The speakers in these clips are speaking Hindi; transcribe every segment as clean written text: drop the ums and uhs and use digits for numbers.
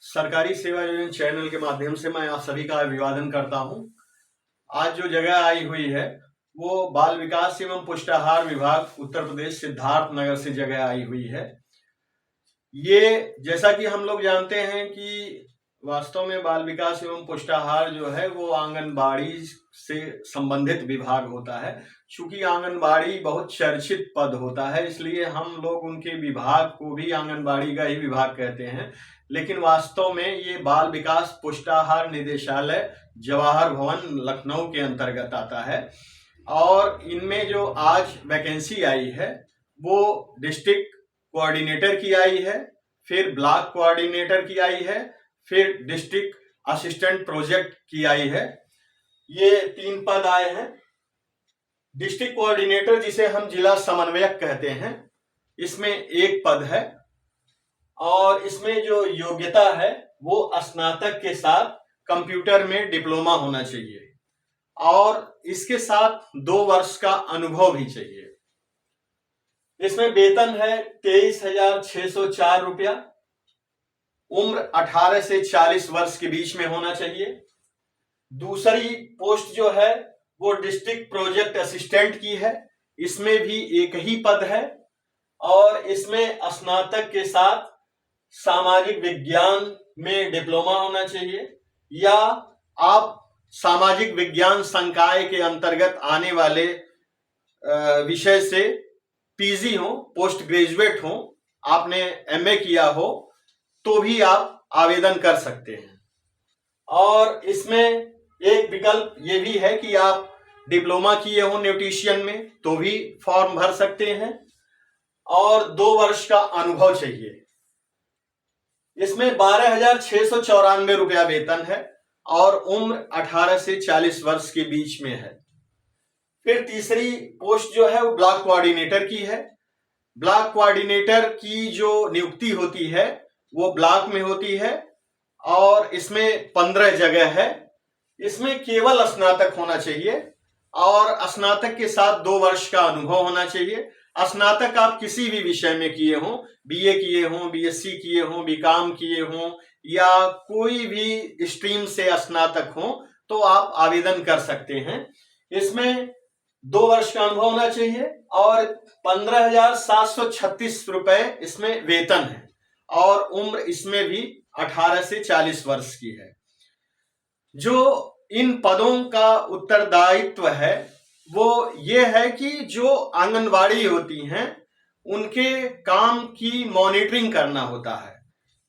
सरकारी सेवा योजना चैनल के माध्यम से मैं आप सभी का अभिवादन करता हूं। आज जो जगह आई हुई है वो बाल विकास एवं पुष्टाहार विभाग उत्तर प्रदेश सिद्धार्थ नगर से जगह आई हुई है। ये जैसा कि हम लोग जानते हैं कि वास्तव में बाल विकास एवं पुष्टाहार जो है वो आंगनबाड़ी से संबंधित विभाग होता है। चूंकि आंगनबाड़ी बहुत चर्चित पद होता है, इसलिए हम लोग उनके विभाग को भी आंगनबाड़ी का ही विभाग कहते हैं, लेकिन वास्तव में ये बाल विकास पुष्टाहार निदेशालय जवाहर भवन लखनऊ के अंतर्गत आता है। और इनमें जो आज वैकेंसी आई है वो डिस्ट्रिक्ट कोऑर्डिनेटर की आई है, फिर ब्लॉक कोऑर्डिनेटर की आई है, फिर डिस्ट्रिक्ट असिस्टेंट प्रोजेक्ट की आई है। ये 3 पद आए हैं। डिस्ट्रिक्ट कोऑर्डिनेटर जिसे हम जिला समन्वयक कहते हैं, इसमें 1 पद है और इसमें जो योग्यता है वो स्नातक के साथ कंप्यूटर में डिप्लोमा होना चाहिए और इसके साथ 2 वर्ष का अनुभव भी चाहिए। इसमें वेतन है 23,604 रुपया। उम्र 18 से 40 वर्ष के बीच में होना चाहिए। दूसरी पोस्ट जो है वो डिस्ट्रिक्ट प्रोजेक्ट असिस्टेंट की है। इसमें भी 1 ही पद है और इसमें स्नातक के साथ सामाजिक विज्ञान में डिप्लोमा होना चाहिए या आप सामाजिक विज्ञान संकाय के अंतर्गत आने वाले विषय से पीजी हो, पोस्ट ग्रेजुएट हो, आपने एमए किया हो तो भी आप आवेदन कर सकते हैं। और इसमें एक विकल्प ये भी है कि आप डिप्लोमा किए हो न्यूट्रिशियन में तो भी फॉर्म भर सकते हैं और 2 वर्ष का अनुभव चाहिए। इसमें 12,694 रुपया वेतन है और उम्र 18 से 40 वर्ष के बीच में है। फिर तीसरी पोस्ट जो है वो ब्लॉक कोऑर्डिनेटर की है। ब्लॉक कोऑर्डिनेटर की जो नियुक्ति होती है वो ब्लॉक में होती है और इसमें 15 जगह है। इसमें केवल स्नातक होना चाहिए और स्नातक के साथ 2 वर्ष का अनुभव होना चाहिए। स्नातक आप किसी भी विषय में किए हों, बीए किए हों, बीएससी किए हों, बीकॉम किए हों या कोई भी स्ट्रीम से स्नातक हो तो आप आवेदन कर सकते हैं। इसमें 2 वर्ष का अनुभव होना चाहिए और 15,736 रुपए इसमें वेतन है और उम्र इसमें भी 18 से 40 वर्ष की है। जो इन पदों का उत्तरदायित्व है वो ये है कि जो आंगनवाड़ी होती हैं उनके काम की मॉनिटरिंग करना होता है।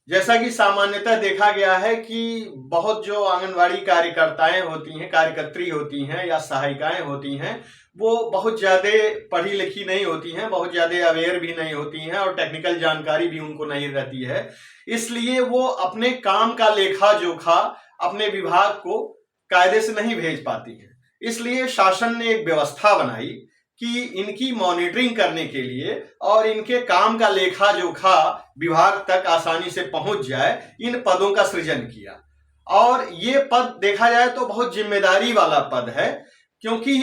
जैसा कि सामान्यतः देखा गया है कि बहुत जो आंगनवाड़ी कार्यकर्ताएं होती हैं, कार्यकर्त्री होती हैं या सहायिकाएं होती हैं, वो बहुत ज्यादा पढ़ी लिखी नहीं होती हैं, बहुत ज्यादा अवेयर भी नहीं होती हैं और टेक्निकल जानकारी भी उनको नहीं रहती है। इसलिए वो अपने काम का लेखा जोखा अपने विभाग को कायदे से नहीं भेज पाती हैं। इसलिए शासन ने एक व्यवस्था बनाई कि इनकी मॉनिटरिंग करने के लिए और इनके काम का लेखा जोखा विभाग तक आसानी से पहुंच जाए, इन पदों का सृजन किया। और ये पद देखा जाए तो बहुत जिम्मेदारी वाला पद है, क्योंकि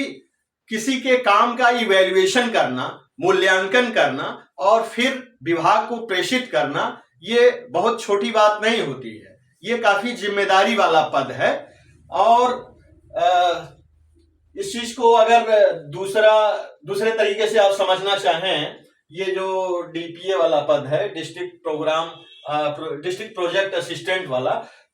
किसी के काम का इवैल्यूएशन करना, मूल्यांकन करना और फिर विभाग को प्रेषित करना ये बहुत छोटी बात नहीं होती है। ये काफी जिम्मेदारी वाला पद है। और इस चीज को अगर दूसरे तरीके से आप समझना चाहें, ये जो डीपीए वाला पद है, डिस्ट्रिक्ट प्रोजेक्ट असिस्टेंट वाला,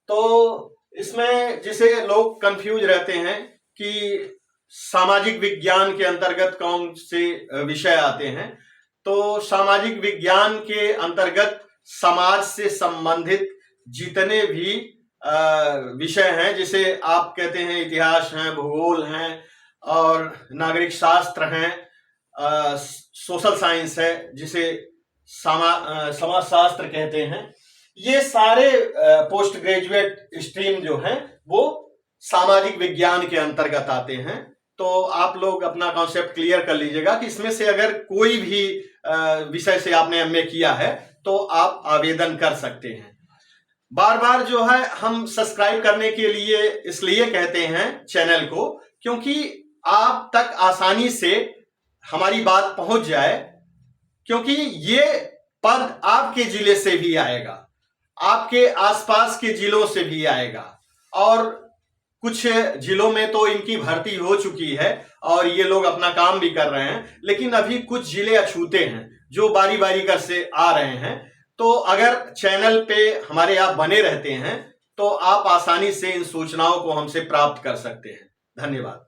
तो इसमें जिसे लोग कंफ्यूज रहते हैं कि सामाजिक विज्ञान के अंतर्गत कौन से विषय आते हैं, तो सामाजिक विज्ञान के अंतर्गत समाज से संबंधित जितने भी विषय हैं, जिसे आप कहते हैं इतिहास हैं, भूगोल हैं और नागरिक शास्त्र हैं, सोशल साइंस है जिसे समाज शास्त्र कहते हैं, ये सारे पोस्ट ग्रेजुएट स्ट्रीम जो हैं वो सामाजिक विज्ञान के अंतर्गत आते हैं। तो आप लोग अपना कॉन्सेप्ट क्लियर कर लीजिएगा कि इसमें से अगर कोई भी विषय से आपने एमए किया है तो आप आवेदन कर सकते हैं। बार बार जो है हम सब्सक्राइब करने के लिए इसलिए कहते हैं चैनल को, क्योंकि आप तक आसानी से हमारी बात पहुंच जाए, क्योंकि ये पद आपके जिले से भी आएगा। आपके आसपास के जिलों से भी आएगा। और कुछ जिलों में तो इनकी भर्ती हो चुकी है और ये लोग अपना काम भी कर रहे हैं, लेकिन अभी कुछ जिले अछूते हैं जो बारी बारी कर से आ रहे हैं। तो अगर चैनल पे हमारे आप बने रहते हैं तो आप आसानी से इन सूचनाओं को हमसे प्राप्त कर सकते हैं। धन्यवाद।